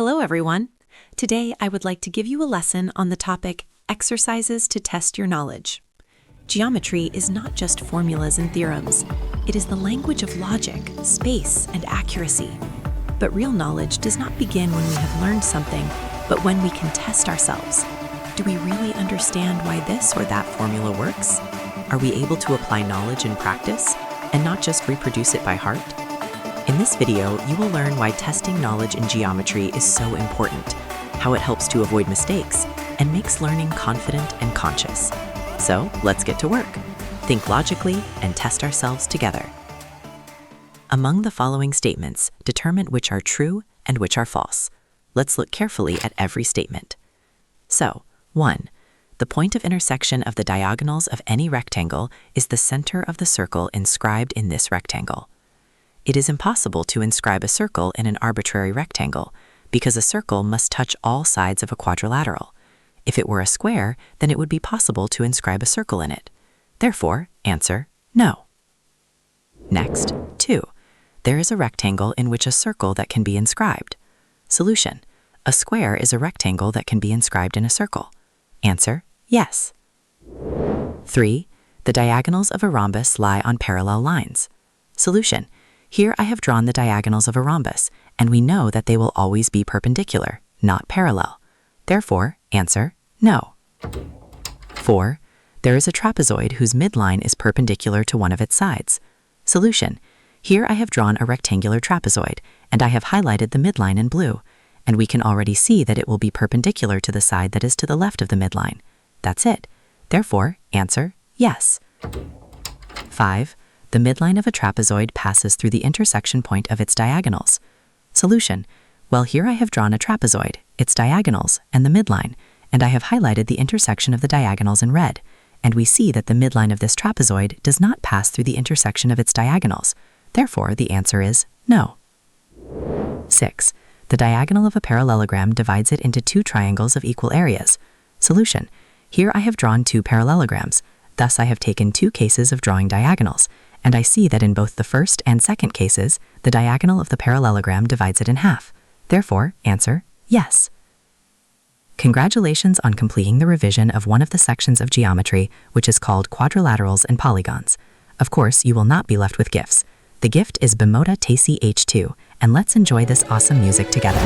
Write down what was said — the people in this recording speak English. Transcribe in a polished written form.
Hello, everyone. Today, I would like to give you a lesson on the topic Exercises to Test Your Knowledge. Geometry is not just formulas and theorems. It is the language of logic, space, and accuracy. But real knowledge does not begin when we have learned something, but when we can test ourselves. Do we really understand why this or that formula works? Are we able to apply knowledge in practice and not just reproduce it by heart? In this video, you will learn why testing knowledge in geometry is so important, how it helps to avoid mistakes, and makes learning confident and conscious. So, let's get to work. Think logically and test ourselves together. Among the following statements, determine which are true and which are false. Let's look carefully at every statement. So, 1. The point of intersection of the diagonals of any rectangle is the center of the circle inscribed in this rectangle. It is impossible to inscribe a circle in an arbitrary rectangle, because a circle must touch all sides of a quadrilateral. If it were a square, then it would be possible to inscribe a circle in it. Therefore, answer no. Next, 2. There is a rectangle in which a circle that can be inscribed. Solution: a square is a rectangle that can be inscribed in a circle. Answer: yes. 3. The diagonals of a rhombus lie on parallel lines. Solution: here I have drawn the diagonals of a rhombus, and we know that they will always be perpendicular, not parallel. Therefore, answer no. 4. There is a trapezoid whose midline is perpendicular to one of its sides. Solution: here I have drawn a rectangular trapezoid, and I have highlighted the midline in blue, and we can already see that it will be perpendicular to the side that is to the left of the midline. That's it. Therefore, answer yes. 5. The midline of a trapezoid passes through the intersection point of its diagonals. Solution: well, here I have drawn a trapezoid, its diagonals, and the midline, and I have highlighted the intersection of the diagonals in red, and we see that the midline of this trapezoid does not pass through the intersection of its diagonals. Therefore, the answer is no. 6. The diagonal of a parallelogram divides it into two triangles of equal areas. Solution: here I have drawn two parallelograms, thus I have taken two cases of drawing diagonals, and I see that in both the first and second cases, the diagonal of the parallelogram divides it in half. Therefore, answer yes. Congratulations on completing the revision of one of the sections of geometry, which is called Quadrilaterals and Polygons. Of course, you will not be left with gifts. The gift is Bimota Tesi H2, and let's enjoy this awesome music together.